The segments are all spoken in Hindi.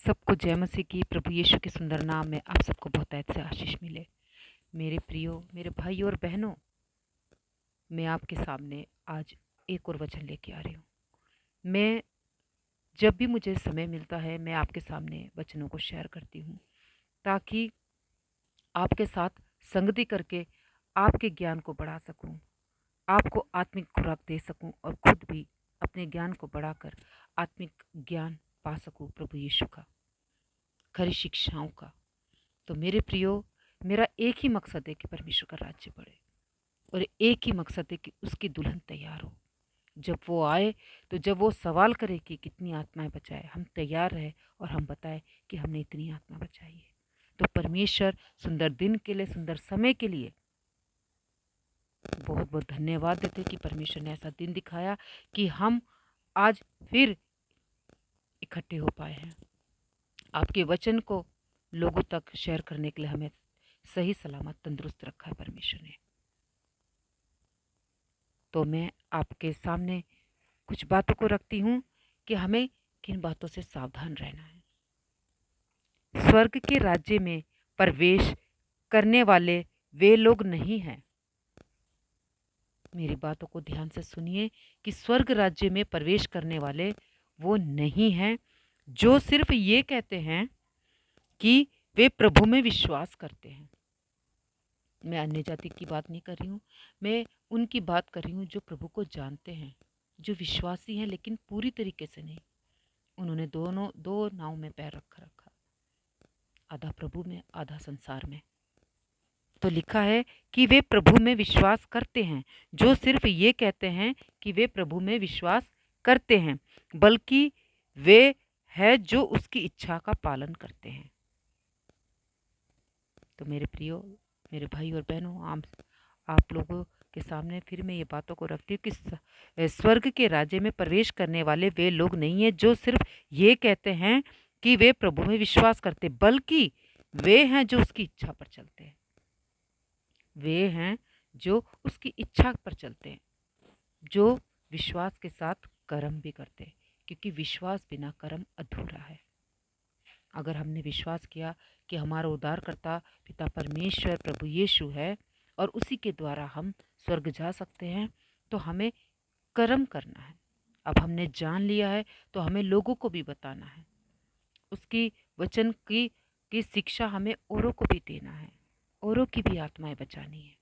सबको जय मसीह की। प्रभु यीशु के सुंदर नाम में आप सबको बहुतायत से आशीष मिले। मेरे प्रियो, मेरे भाई और बहनों, मैं आपके सामने आज एक और वचन लेके आ रही हूँ। मैं जब भी मुझे समय मिलता है मैं आपके सामने वचनों को शेयर करती हूँ, ताकि आपके साथ संगति करके आपके ज्ञान को बढ़ा सकूँ, आपको आत्मिक खुराक दे सकूँ और खुद भी अपने ज्ञान को बढ़ाकर आत्मिक ज्ञान पा सकूँ प्रभु यीशु का, खरी शिक्षाओं का। तो मेरे प्रियो, मेरा एक ही मकसद है कि परमेश्वर का राज्य बढ़े, और एक ही मकसद है कि उसकी दुल्हन तैयार हो। जब वो आए तो जब वो सवाल करे कि कितनी आत्माएं बचाए, हम तैयार रहे और हम बताएं कि हमने इतनी आत्मा बचाई है। तो परमेश्वर सुंदर दिन के लिए, सुंदर समय के लिए बहुत बहुत धन्यवाद देते कि परमेश्वर ने ऐसा दिन दिखाया कि हम आज फिर इकट्ठे हो पाए हैं। आपके वचन को लोगों तक शेयर करने के लिए हमें सही सलामत तंदुरुस्त रखा है परमेश्वर ने। तो मैं आपके सामने कुछ बातों को रखती हूँ कि हमें किन बातों से सावधान रहना है। स्वर्ग के राज्य में प्रवेश करने वाले वे लोग नहीं हैं। मेरी बातों को ध्यान से सुनिए कि स्वर्ग राज्य में प्रवेश करने वाले वो नहीं हैं जो सिर्फ ये कहते हैं कि वे प्रभु में विश्वास करते हैं। मैं अन्य जाति की बात नहीं कर रही हूँ, मैं उनकी बात कर रही हूँ जो प्रभु को जानते हैं, जो विश्वासी हैं लेकिन पूरी तरीके से नहीं। उन्होंने दो नाव में पैर रखा, आधा प्रभु में आधा संसार में। तो लिखा है कि वे प्रभु में विश्वास करते हैं, जो सिर्फ ये कहते हैं कि वे प्रभु में विश्वास करते हैं, बल्कि वे है जो उसकी इच्छा का पालन करते हैं। तो मेरे प्रियो, मेरे भाई और बहनों, आप लोगों के सामने फिर मैं ये बातों को रखती हूँ कि स्वर्ग के राज्य में प्रवेश करने वाले वे लोग नहीं हैं जो सिर्फ ये कहते हैं कि वे प्रभु में विश्वास करते, बल्कि वे हैं जो उसकी इच्छा पर चलते हैं। वे हैं जो उसकी इच्छा पर चलते हैं, जो विश्वास के साथ कर्म भी करते हैं, क्योंकि विश्वास बिना कर्म अधूरा है। अगर हमने विश्वास किया कि हमारा उद्धारकर्ता पिता परमेश्वर प्रभु यीशु है और उसी के द्वारा हम स्वर्ग जा सकते हैं, तो हमें कर्म करना है। अब हमने जान लिया है तो हमें लोगों को भी बताना है, उसकी वचन की शिक्षा हमें औरों को भी देना है, औरों की भी आत्माएं बचानी है,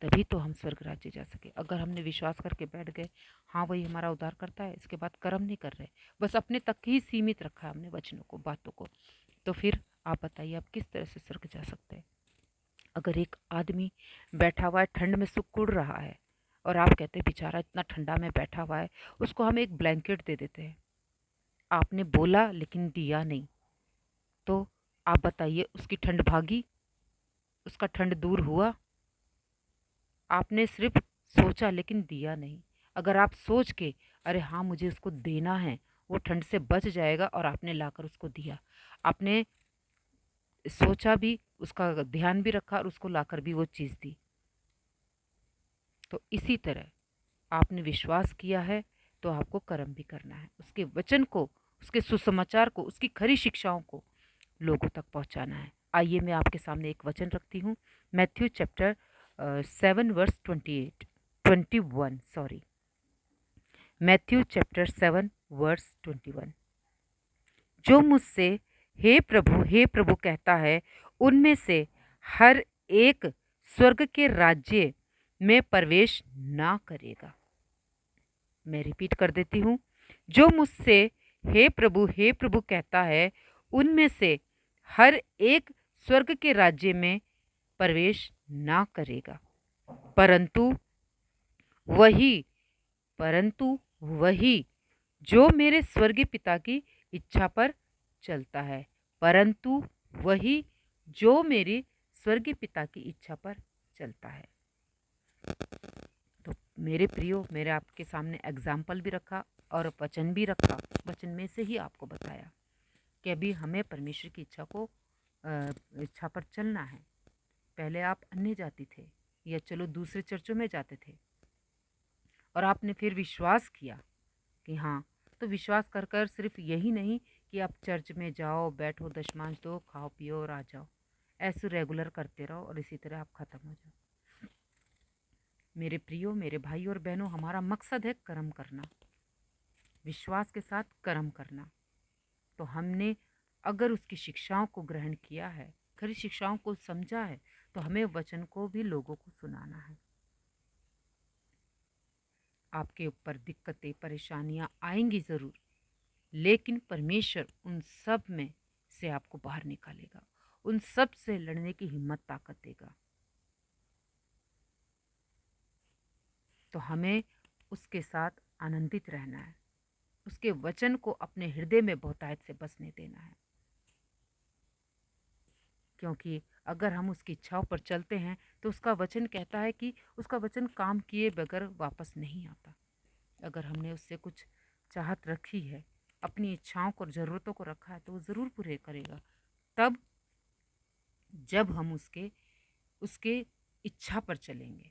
तभी तो हम स्वर्ग राज्य जा सके। अगर हमने विश्वास करके बैठ गए, हाँ वही हमारा उद्धार करता है, इसके बाद कर्म नहीं कर रहे, बस अपने तक ही सीमित रखा है हमने वचनों को, बातों को, तो फिर आप बताइए आप किस तरह से स्वर्ग जा सकते हैं। अगर एक आदमी बैठा हुआ है, ठंड में सिकुड़ रहा है, और आप कहते हैं बेचारा इतना ठंडा में बैठा हुआ है, उसको हम एक ब्लैंकेट दे देते हैं, आपने बोला लेकिन दिया नहीं, तो आप बताइए उसकी ठंड भागी, उसका ठंड दूर हुआ? आपने सिर्फ सोचा लेकिन दिया नहीं। अगर आप सोच के अरे हाँ मुझे उसको देना है, वो ठंड से बच जाएगा, और आपने लाकर उसको दिया, आपने सोचा भी, उसका ध्यान भी रखा और उसको लाकर भी वो चीज़ दी, तो इसी तरह आपने विश्वास किया है तो आपको कर्म भी करना है, उसके वचन को, उसके सुसमाचार को, उसकी खरी शिक्षाओं को लोगों तक पहुंचाना है। आइए मैं आपके सामने एक वचन रखती हूँ, Matthew chapter 7 verse 21 sorry, Matthew chapter 7 verse 21। जो मुझसे हे प्रभु कहता है, उनमें से हर एक स्वर्ग के राज्य में प्रवेश ना करेगा। मैं रिपीट कर देती हूँ, जो मुझसे हे प्रभु कहता है, उनमें से हर एक स्वर्ग के राज्य में प्रवेश ना करेगा, परंतु वही परंतु वही जो मेरे स्वर्गीय पिता की इच्छा पर चलता है, परंतु वही जो मेरे स्वर्गीय पिता की इच्छा पर चलता है। तो मेरे प्रियो, मेरे आपके सामने एग्जाम्पल भी रखा और वचन भी रखा, वचन में से ही आपको बताया कि अभी हमें परमेश्वर की इच्छा पर चलना है। पहले आप अन्य जाति थे, या चलो दूसरे चर्चों में जाते थे, और आपने फिर विश्वास किया कि हाँ, तो विश्वास कर कर सिर्फ यही नहीं कि आप चर्च में जाओ, बैठो, दशमांश दो, खाओ पियो और आ जाओ। ऐसे रेगुलर करते रहो और इसी तरह आप ख़त्म हो जाओ। मेरे प्रियो, मेरे भाई और बहनों, हमारा मकसद है कर्म करना, विश्वास के साथ कर्म करना। तो हमने अगर उसकी शिक्षाओं को ग्रहण किया है, खरी शिक्षाओं को समझा है, तो हमें वचन को भी लोगों को सुनाना है। आपके ऊपर दिक्कतें, परेशानियां आएंगी ज़रूर, लेकिन परमेश्वर उन सब में से आपको बाहर निकालेगा, उन सब से लड़ने की हिम्मत ताकत देगा। तो हमें उसके साथ आनंदित रहना है, उसके वचन को अपने हृदय में बहुतायत से बसने देना है। क्योंकि अगर हम उसकी इच्छाओं पर चलते हैं तो उसका वचन कहता है कि उसका वचन काम किए बगैर वापस नहीं आता। अगर हमने उससे कुछ चाहत रखी है, अपनी इच्छाओं को, ज़रूरतों को रखा है, तो वो ज़रूर पूरे करेगा। तब जब हम उसके उसके इच्छा पर चलेंगे,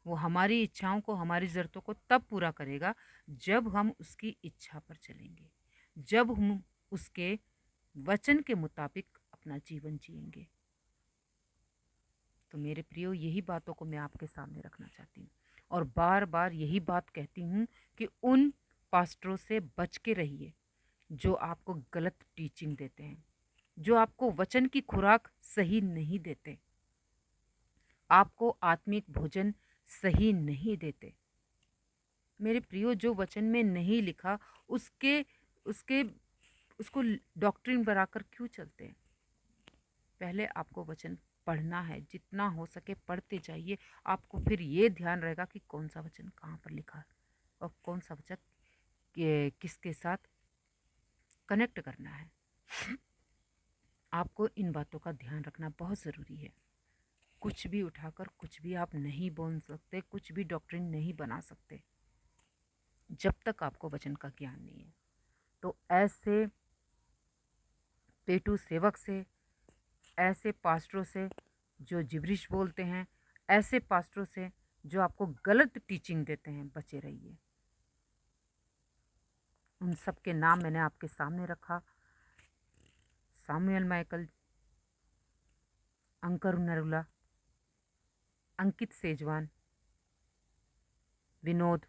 वो हमारी इच्छाओं को, हमारी ज़रूरतों को तब पूरा करेगा जब हम उसकी इच्छा पर चलेंगे, जब हम उसके वचन के मुताबिक अपना जीवन जिएंगे। तो मेरे प्रियो, यही बातों को मैं आपके सामने रखना चाहती हूँ और बार बार यही बात कहती हूँ कि उन पास्टरों से बच के रहिए जो आपको गलत टीचिंग देते हैं, जो आपको वचन की खुराक सही नहीं देते, आपको आत्मिक भोजन सही नहीं देते। मेरे प्रियो, जो वचन में नहीं लिखा उसके उसके उसको डॉक्ट्रिन बनाकर क्यों चलते हैं? पहले आपको वचन पढ़ना है, जितना हो सके पढ़ते जाइए। आपको फिर ये ध्यान रहेगा कि कौन सा वचन कहाँ पर लिखा है और कौन सा वचन किसके साथ कनेक्ट करना है। आपको इन बातों का ध्यान रखना बहुत ज़रूरी है। कुछ भी उठाकर कुछ भी आप नहीं बोल सकते, कुछ भी डॉक्ट्रिन नहीं बना सकते जब तक आपको वचन का ज्ञान नहीं है। तो ऐसे पेटू सेवक से, ऐसे पास्टरों से जो जिब्रिश बोलते हैं, ऐसे पास्टरों से जो आपको गलत टीचिंग देते हैं, बचे रहिए। उन सब के नाम मैंने आपके सामने रखा। सामुएल माइकल, अंकर नरुला, अंकित सेजवान, विनोद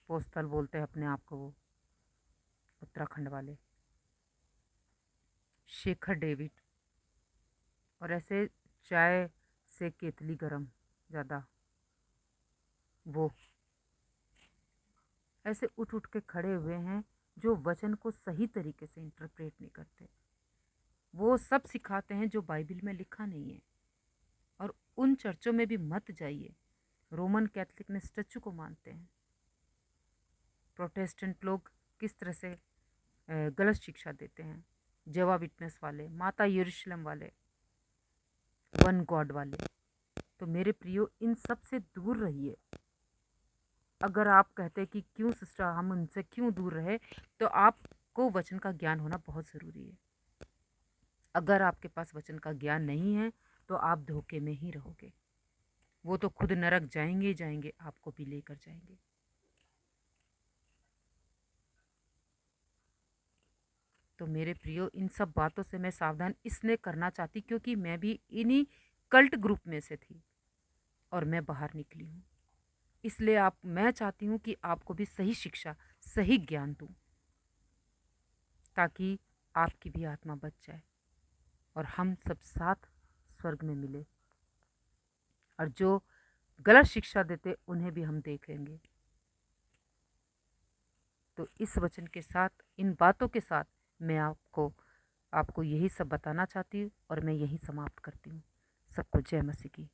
पोस्तल बोलते हैं अपने आप को, वो उत्तराखंड वाले, शेखर डेविड, और ऐसे चाय से केतली गरम ज़्यादा, वो ऐसे उठ उठ के खड़े हुए हैं जो वचन को सही तरीके से इंटरप्रेट नहीं करते। वो सब सिखाते हैं जो बाइबल में लिखा नहीं है। और उन चर्चों में भी मत जाइए। रोमन कैथलिक में स्टैचू को मानते हैं। प्रोटेस्टेंट लोग किस तरह से गलत शिक्षा देते हैं। जेवा विटनेस वाले, माता यरूशलेम वाले, वन गॉड वाले। तो मेरे प्रियो, इन सब से दूर रहिए। अगर आप कहते हैं कि क्यों सिस्टर हम उनसे क्यों दूर रहे, तो आपको वचन का ज्ञान होना बहुत ज़रूरी है। अगर आपके पास वचन का ज्ञान नहीं है तो आप धोखे में ही रहोगे। वो तो खुद नरक जाएंगे ही जाएंगे, आपको भी लेकर जाएंगे। तो मेरे प्रियो, इन सब बातों से मैं सावधान इसलिए करना चाहती क्योंकि मैं भी इन्हीं कल्ट ग्रुप में से थी और मैं बाहर निकली हूँ। इसलिए मैं चाहती हूँ कि आपको भी सही शिक्षा, सही ज्ञान दूँ, ताकि आपकी भी आत्मा बच जाए और हम सब साथ स्वर्ग में मिले। और जो गलत शिक्षा देते उन्हें भी हम देखेंगे। तो इस वचन के साथ, इन बातों के साथ मैं आपको यही सब बताना चाहती हूँ और मैं यही समाप्त करती हूँ। सबको जय मसीह की।